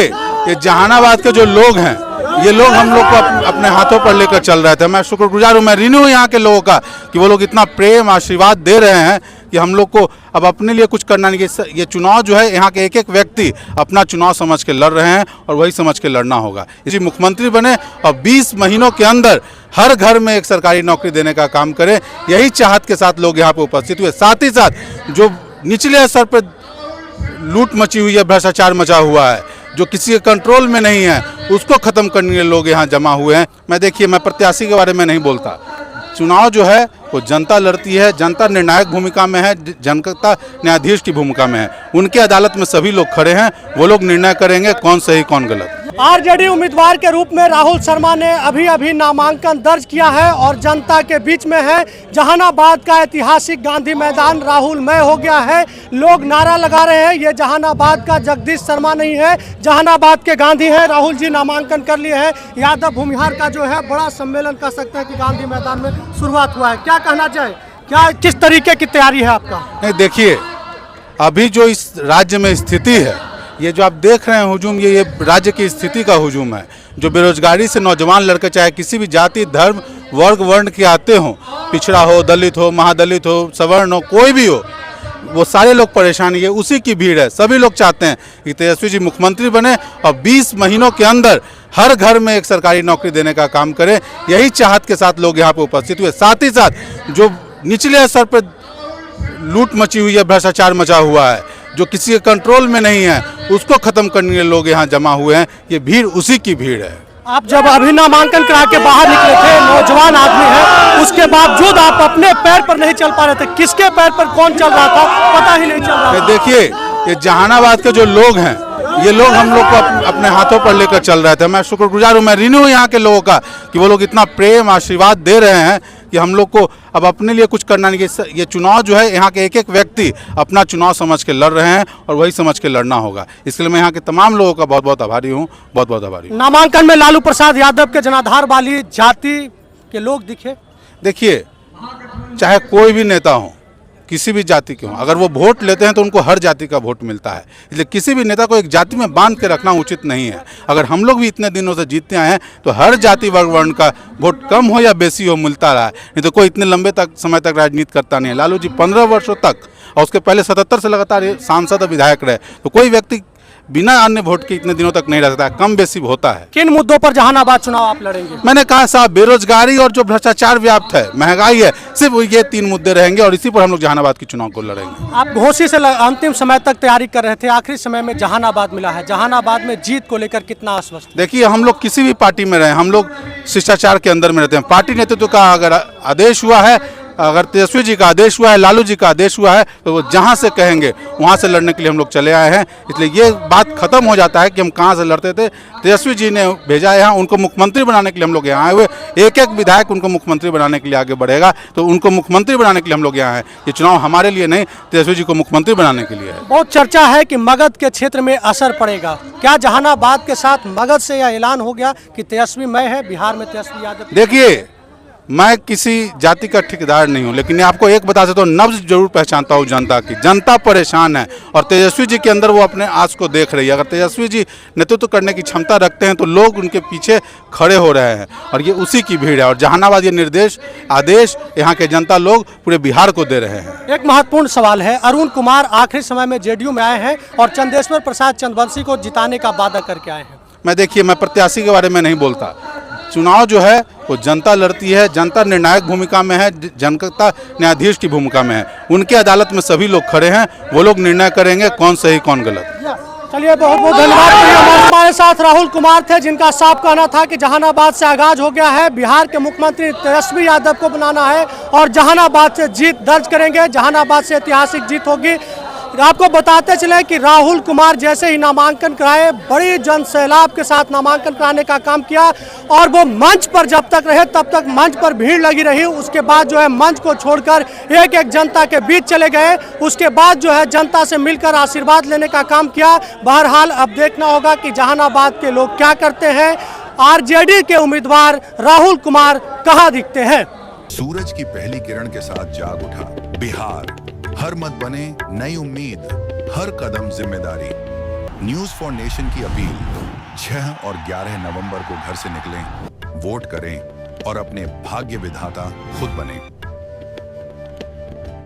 देखिए, ये जहानाबाद के जो लोग हैं, ये लोग हम लोग को अपने हाथों पर लेकर चल रहे थे। मैं शुक्रगुजार हूँ, मैं ऋणी हूँ यहाँ के लोगों का कि वो लोग इतना प्रेम आशीर्वाद दे रहे हैं कि हम लोग को अब अपने लिए कुछ करना नहीं। ये चुनाव जो है, यहाँ के एक एक व्यक्ति अपना चुनाव समझ के लड़ रहे हैं और वही समझ के लड़ना होगा। इसी मुख्यमंत्री बने और 20 महीनों के अंदर हर घर में एक सरकारी नौकरी देने का काम करें, यही चाहत के साथ लोग यहाँ पर उपस्थित हुए। साथ ही साथ जो निचले स्तर पर लूट मची हुई है, भ्रष्टाचार मचा हुआ है, जो किसी के कंट्रोल में नहीं है, उसको खत्म करने के लोग यहाँ जमा हुए हैं। मैं प्रत्याशी के बारे में नहीं बोलता। चुनाव जो है वो जनता लड़ती है, जनता निर्णायक भूमिका में है, जनता न्यायाधीश की भूमिका में है। उनके अदालत में सभी लोग खड़े हैं, वो लोग निर्णय करेंगे कौन सही कौन गलत। आरजेडी उम्मीदवार के रूप में राहुल शर्मा ने अभी नामांकन दर्ज किया है और जनता के बीच में है। जहानाबाद का ऐतिहासिक गांधी मैदान राहुलमय हो गया है। लोग नारा लगा रहे हैं, ये जहानाबाद का जगदीश शर्मा नहीं है, जहानाबाद के गांधी हैं। राहुल जी नामांकन कर लिए हैं। यादव भूमिहार का जो है बड़ा सम्मेलन कह सकते हैं कि गांधी मैदान में शुरुआत हुआ है। क्या कहना चाहे, क्या किस तरीके की तैयारी है आपका? नहीं, देखिए, अभी जो इस राज्य में स्थिति है, ये जो आप देख रहे हैं हुजूम, ये राज्य की स्थिति का हुजूम है। जो बेरोजगारी से नौजवान लड़के, चाहे किसी भी जाति धर्म वर्ग वर्ण के आते हों, पिछड़ा हो, दलित हो, महादलित हो, सवर्ण हो, कोई भी हो, वो सारे लोग परेशान है। उसी की भीड़ है। सभी लोग चाहते हैं कि तेजस्वी जी मुख्यमंत्री बने और 20 महीनों के अंदर हर घर में एक सरकारी नौकरी देने का काम करें, यही चाहत के साथ लोग यहाँ पर उपस्थित हुए। साथ ही साथ जो निचले स्तर पर लूट मची हुई है, भ्रष्टाचार मचा हुआ है, जो किसी के कंट्रोल में नहीं है, उसको खत्म करने के लोग यहाँ जमा हुए हैं। ये भीड़ उसी की भीड़ है। आप जब अभी नामांकन करा के बाहर निकले थे, नौजवान आदमी है, उसके बावजूद आप अपने पैर पर नहीं चल पा रहे थे। किसके पैर पर कौन चल रहा था, पता ही नहीं चल रहा था। देखिए, ये जहानाबाद के जो लोग हैं, ये लोग हम लोग को अपने हाथों पर लेकर चल रहे थे। मैं शुक्रगुजार हूँ, मैं ऋणी हूँ यहाँ के लोगों का कि वो लोग इतना प्रेम आशीर्वाद दे रहे हैं कि हम लोग को अब अपने लिए कुछ करना नहीं। ये चुनाव जो है, यहाँ के एक एक व्यक्ति अपना चुनाव समझ के लड़ रहे हैं और वही समझ के लड़ना होगा। इसलिए मैं यहाँ के तमाम लोगों का बहुत बहुत आभारी हूँ, बहुत बहुत आभारी हूँ। नामांकन में लालू प्रसाद यादव के जनाधार वाली जाति के लोग दिखे। देखिए, चाहे कोई भी नेता हो, किसी भी जाति के हों, अगर वो वोट लेते हैं तो उनको हर जाति का वोट मिलता है। इसलिए किसी भी नेता को एक जाति में बांध के रखना उचित नहीं है। अगर हम लोग भी इतने दिनों से जीतते आए हैं तो हर जाति वर्ग वर्ण का वोट कम हो या बेसी हो मिलता रहा है। नहीं तो कोई इतने लंबे समय तक राजनीति करता नहीं है। लालू जी 15 वर्षों तक और उसके पहले 77 से लगातार सांसद और विधायक रहे, तो कोई व्यक्ति बिना अन्य वोट के इतने दिनों तक नहीं रह सकता है। कम बेसी होता है। किन मुद्दों पर जहानाबाद चुनाव आप लड़ेंगे? मैंने कहा साहब, बेरोजगारी और जो भ्रष्टाचार व्याप्त है, महंगाई है, सिर्फ ये 3 मुद्दे रहेंगे और इसी पर हम लोग जहानाबाद के चुनाव को लड़ेंगे। आप घोसी से अंतिम समय तक तैयारी कर रहे थे, आखिरी समय में जहानाबाद मिला है। जहानाबाद में जीत को लेकर कितना आश्वस्त? देखिए, हम लोग किसी भी पार्टी में रहे, हम लोग शिष्टाचार के अंदर में रहते हैं। पार्टी नेतृत्व का अगर आदेश हुआ है, अगर तेजस्वी जी का आदेश हुआ है, लालू जी का आदेश हुआ है, तो वो जहाँ से कहेंगे वहाँ से लड़ने के लिए हम लोग चले आए हैं। इसलिए ये बात खत्म हो जाता है कि हम कहाँ से लड़ते थे। तेजस्वी जी ने भेजा है यहाँ, उनको मुख्यमंत्री बनाने के लिए हम लोग यहाँ आए हुए। एक एक विधायक उनको मुख्यमंत्री बनाने के लिए आगे बढ़ेगा, तो उनको मुख्यमंत्री बनाने के लिए हम लोग यहाँ हैं। ये चुनाव हमारे लिए नहीं, तेजस्वी जी को मुख्यमंत्री बनाने के लिए है। बहुत चर्चा है कि मगध के क्षेत्र में असर पड़ेगा। क्या जहानाबाद के साथ मगध से यह ऐलान हो गया कि तेजस्वी मैं है, बिहार में तेजस्वी यादव? देखिए, मैं किसी जाति का ठेकेदार नहीं हूं, लेकिन आपको एक बता सकता हूँ, नब्ज जरूर पहचानता हूँ जनता की। जनता परेशान है और तेजस्वी जी के अंदर वो अपने आस को देख रही है। अगर तेजस्वी जी नेतृत्व करने की क्षमता रखते हैं तो लोग उनके पीछे खड़े हो रहे हैं और ये उसी की भीड़ है। और जहानाबाद ये निर्देश आदेश यहाँ के जनता लोग पूरे बिहार को दे रहे हैं। एक महत्वपूर्ण सवाल है, अरुण कुमार आखिरी समय में जेडीयू में आए हैं और चंदेश्वर प्रसाद चंद्रवंशी को जिताने का वादा करके आए हैं। देखिए, मैं प्रत्याशी के बारे में नहीं बोलता। चुनाव जो है वो जनता लड़ती है, जनता निर्णायक भूमिका में है, जनता न्यायाधीश की भूमिका में है। उनके अदालत में सभी लोग खड़े हैं, वो लोग निर्णय करेंगे कौन सही कौन गलत। चलिए, बहुत बहुत धन्यवाद। हमारे साथ राहुल कुमार थे, जिनका साफ कहना था कि जहानाबाद से आगाज हो गया है, बिहार के मुख्यमंत्री तेजस्वी यादव को बनाना है और जहानाबाद से जीत दर्ज करेंगे। जहानाबाद से ऐतिहासिक जीत होगी। आपको बताते चले कि राहुल कुमार जैसे ही नामांकन कराए, बड़ी जन सैलाब के साथ नामांकन कराने का काम किया और वो मंच पर जब तक रहे तब तक मंच पर भीड़ लगी रही। उसके बाद जो है मंच को छोड़कर एक एक जनता के बीच चले गए। उसके बाद जो है जनता से मिलकर आशीर्वाद लेने का काम किया। बहरहाल अब देखना होगा कि जहानाबाद के लोग क्या करते हैं। आरजेडी के उम्मीदवार राहुल कुमार कहाँ दिखते हैं। सूरज की पहली किरण के साथ जाग उठा बिहार, हर मत बने नई उम्मीद, हर कदम जिम्मेदारी। न्यूज फॉर नेशन की अपील 6 और 11 नवंबर को घर से निकलें, वोट करें और अपने भाग्य विधाता खुद बनें।